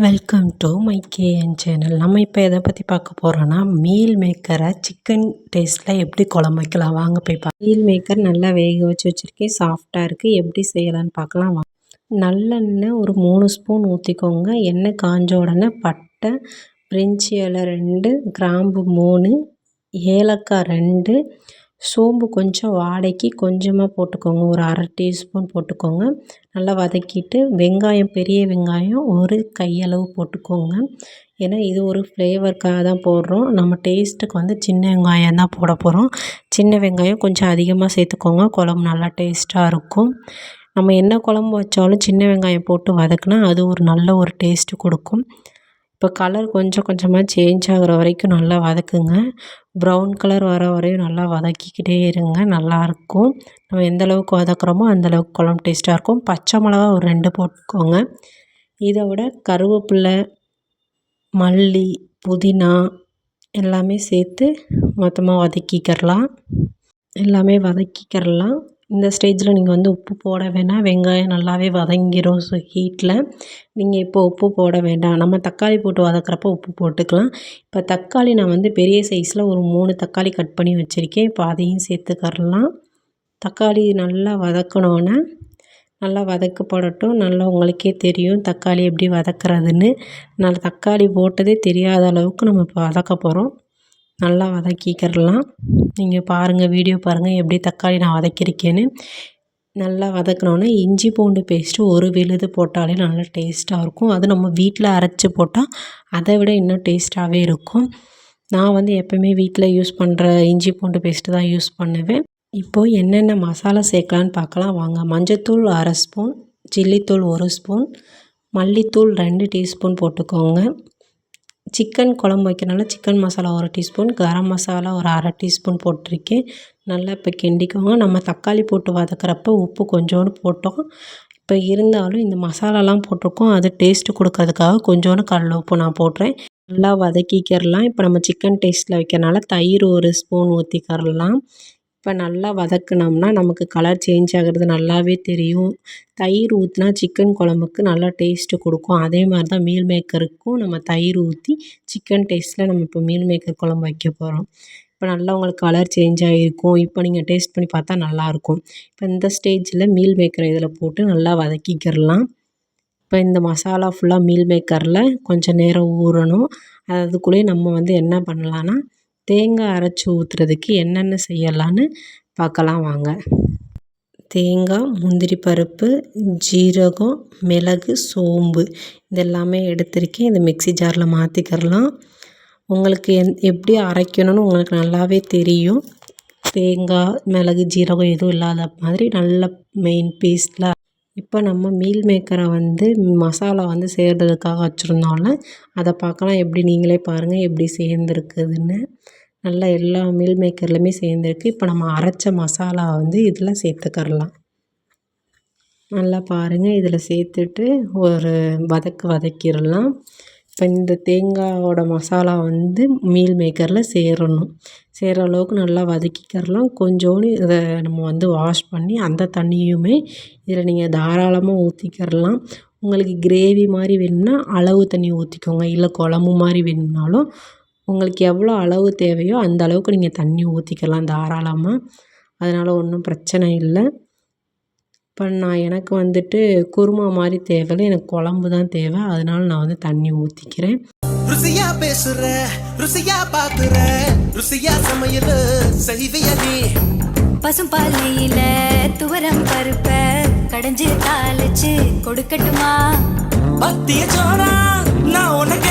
Welcome to my KN channel. நம்ம இப்போ எதை பற்றி பார்க்க போகிறோன்னா, மீல் மேக்கரை சிக்கன் டேஸ்ட்டில் எப்படி குழம்பு வைக்கலாம் வாங்க போய் மீல் மேக்கர் நல்லா வேக வச்சு வச்சுருக்கேன், சாஃப்டாக இருக்குது. எப்படி செய்யலான்னு பார்க்கலாம் வாங்க. நல்லெண்ணெய் ஒரு 3 ஸ்பூன் ஊற்றிக்கோங்க. எண்ணெய் காஞ்ச உடனே பட்டை, பிரிஞ்சி இலை 2, கிராம்பு 3, ஏலக்காய் 2, சோம்பு கொஞ்சம் வாடைக்கு கொஞ்சமாக போட்டுக்கோங்க. ஒரு அரை டீஸ்பூன் போட்டுக்கோங்க. நல்லா வதக்கிட்டு வெங்காயம், பெரிய வெங்காயம் ஒரு கையளவு போட்டுக்கோங்க. ஏன்னா இது ஒரு ஃப்ளேவருக்காக தான் போடுறோம். நம்ம டேஸ்ட்டுக்கு வந்து சின்ன வெங்காயம் தான் போட போகிறோம். சின்ன வெங்காயம் கொஞ்சம் அதிகமாக சேர்த்துக்கோங்க, குழம்பு நல்லா டேஸ்ட்டாக இருக்கும். நம்ம என்ன குழம்பு வச்சாலும் சின்ன வெங்காயம் போட்டு வதக்குனா அது ஒரு நல்ல ஒரு டேஸ்ட்டு கொடுக்கும். இப்போ கலர் கொஞ்சம் கொஞ்சமாக சேஞ்ச் ஆகிற வரைக்கும் நல்லா வதக்குங்க. ப்ரௌன் கலர் வர வரையும் நல்லா வதக்கிக்கிட்டே இருங்க, நல்லாயிருக்கும். நம்ம எந்த அளவுக்கு வதக்குறோமோ அந்தளவுக்கு குழம்பு டேஸ்ட்டாக இருக்கும். பச்சை மிளகா ஒரு 2 போட்டுக்கோங்க. இதை விட கருவேப்பிலை, மல்லி, புதினா எல்லாமே சேர்த்து மொத்தமாக வதக்கிக்கிறலாம். இந்த ஸ்டேஜில் நீங்கள் வந்து உப்பு போட வேணாம். வெங்காயம் நல்லாவே வதங்கிடும் ஹீட்டில். நீங்கள் இப்போ உப்பு போட வேண்டாம். நம்ம தக்காளி போட்டு வதக்குறப்போ உப்பு போட்டுக்கலாம். இப்போ தக்காளி நான் வந்து பெரிய சைஸில் ஒரு 3 தக்காளி கட் பண்ணி வச்சுருக்கேன். இப்போ அதையும் சேர்த்துக்கரலாம். தக்காளி நல்லா வதக்கணுன்னு நல்லா வதக்கப்படட்டும். நல்லா உங்களுக்கே தெரியும் தக்காளி எப்படி வதக்குறதுன்னு. நல்லா தக்காளி போட்டதே தெரியாத அளவுக்கு நம்ம இப்போ வதக்க போகிறோம். நல்லா வதக்கிக்கிறலாம். நீங்கள் பாருங்கள், வீடியோ பாருங்கள் எப்படி தக்காளி நான் வதக்கியிருக்கேன்னு. நல்லா வதக்கினோன்னே இஞ்சி பூண்டு பேஸ்ட்டு ஒரு விழுது போட்டாலே நல்லா டேஸ்ட்டாக இருக்கும். அது நம்ம வீட்டில் அரைச்சி போட்டால் அதை விட இன்னும் டேஸ்ட்டாகவே இருக்கும். நான் வந்து எப்போவுமே வீட்டில் யூஸ் பண்ணுற இஞ்சி பூண்டு பேஸ்ட்டு தான் யூஸ் பண்ணுவேன். இப்போது என்னென்ன மசாலா சேர்க்கலான்னு பார்க்கலாம் வாங்க. மஞ்சத்தூள் அரை ஸ்பூன், சில்லித்தூள் 1 ஸ்பூன், மல்லித்தூள் 2 டீஸ்பூன் போட்டுக்கோங்க. சிக்கன் குழம்பு வைக்கிறனால சிக்கன் மசாலா 1 டீஸ்பூன், கரம் மசாலா ஒரு அரை டீஸ்பூன் போட்டிருக்கேன். நல்லா இப்போ கிண்டிக்கோங்க. நம்ம தக்காளி போட்டு வதக்கிறப்ப உப்பு கொஞ்சோண்டு போட்டோம். இப்போ இருந்தாலும் இந்த மசாலாலாம் போட்டிருக்கோம், அது டேஸ்ட்டு கொடுக்கறதுக்காக கொஞ்சோண்டு கடல உப்பு நான் போடுறேன். நல்லா வதக்கிக்கிறலாம். இப்போ நம்ம சிக்கன் டேஸ்ட்டில் வைக்கிறனால தயிர் 1 ஸ்பூன் ஊற்றிக்கிறலாம். இப்போ நல்லா வதக்குனோம்னா நமக்கு கலர் சேஞ்ச் ஆகிறது நல்லாவே தெரியும். தயிர் ஊற்றினா சிக்கன் குழம்புக்கு நல்லா டேஸ்ட்டு கொடுக்கும். அதே மாதிரி தான் மீல் மேக்கருக்கும் நம்ம தயிர் ஊற்றி சிக்கன் டேஸ்ட்டில் நம்ம இப்போ மீல் மேக்கர் குழம்பு வைக்க போகிறோம். இப்போ நல்லா உங்களுக்கு கலர் சேஞ்ச் ஆகிருக்கும். இப்போ நீங்கள் டேஸ்ட் பண்ணி பார்த்தா நல்லாயிருக்கும். இப்போ இந்த ஸ்டேஜில் மீல் மேக்கரை இதில் போட்டு நல்லா வதக்கிக்கிறலாம். இப்போ இந்த மசாலா ஃபுல்லாக மீல் மேக்கரில் கொஞ்சம் நேரம் ஊறணும். அதுக்குள்ளேயே நம்ம வந்து என்ன பண்ணலான்னா, தேங்காய் அரைச்சி ஊற்றுறதுக்கு என்னென்ன செய்யலான்னு பார்க்கலாம் வாங்க. தேங்காய், முந்திரி பருப்பு, ஜீரகம், மிளகு, சோம்பு இதெல்லாமே எடுத்திருக்கேன். இதை மிக்ஸி ஜாரில் மாற்றிக்கிறலாம். உங்களுக்கு எப்படி அரைக்கணும்னு உங்களுக்கு நல்லாவே தெரியும். தேங்காய், மிளகு, ஜீரகம் எதுவும் இல்லாத மாதிரி நல்ல மெயின் பேஸ்ட்டில். இப்போ நம்ம மீல் மேக்கரை வந்து மசாலா வந்து செய்கிறதுக்காக வச்சுருந்தோம்ல, அதை பார்க்கலாம். எப்படி நீங்களே பாருங்கள் எப்படி சேர்ந்துருக்குதுன்னு. நல்லா எல்லா மீல் மேக்கர்லையுமே சேர்ந்துருக்கு. இப்போ நம்ம அரைச்ச மசாலா வந்து இதில் சேர்த்துக்கரலாம். நல்லா பாருங்கள், இதில் சேர்த்துட்டு ஒரு வதக்கிடலாம். இப்போ இந்த தேங்காயோட மசாலா வந்து மீல் மேக்கரில் சேர அளவுக்கு நல்லா வதக்கிக்கிறலாம். கொஞ்சோண்டு இதை நம்ம வந்து வாஷ் பண்ணி அந்த தண்ணியுமே இதில் நீங்கள் தாராளமாக ஊற்றிக்கிறலாம். உங்களுக்கு கிரேவி மாதிரி வேணும்னா அளவு தண்ணி ஊற்றிக்கோங்க. இல்லை குழம்பு மாதிரி வேணும்னாலும் உங்களுக்கு எவ்வளோ அளவு தேவையோ அந்த அளவுக்கு நீங்கள் தண்ணி ஊற்றிக்கலாம் தாராளமாக. அதனால் ஒன்றும் பிரச்சனை இல்லை. இப்போ எனக்கு வந்துட்டு குருமா மாதிரி தேவையில்லை, எனக்கு குழம்பு தான் தேவை. அதனால நான் வந்து தண்ணி ஊற்றிக்கிறேன். ருசியா பேசுற, ருசியா பாக்குற, ருசியா சமையல் செய்வியா நீ. பசும்பாலையில துவரம் பருப்ப கடைஞ்சு தாளிச்சு கொடுக்கட்டுமா? பத்திய சோறா நான் உனக்கு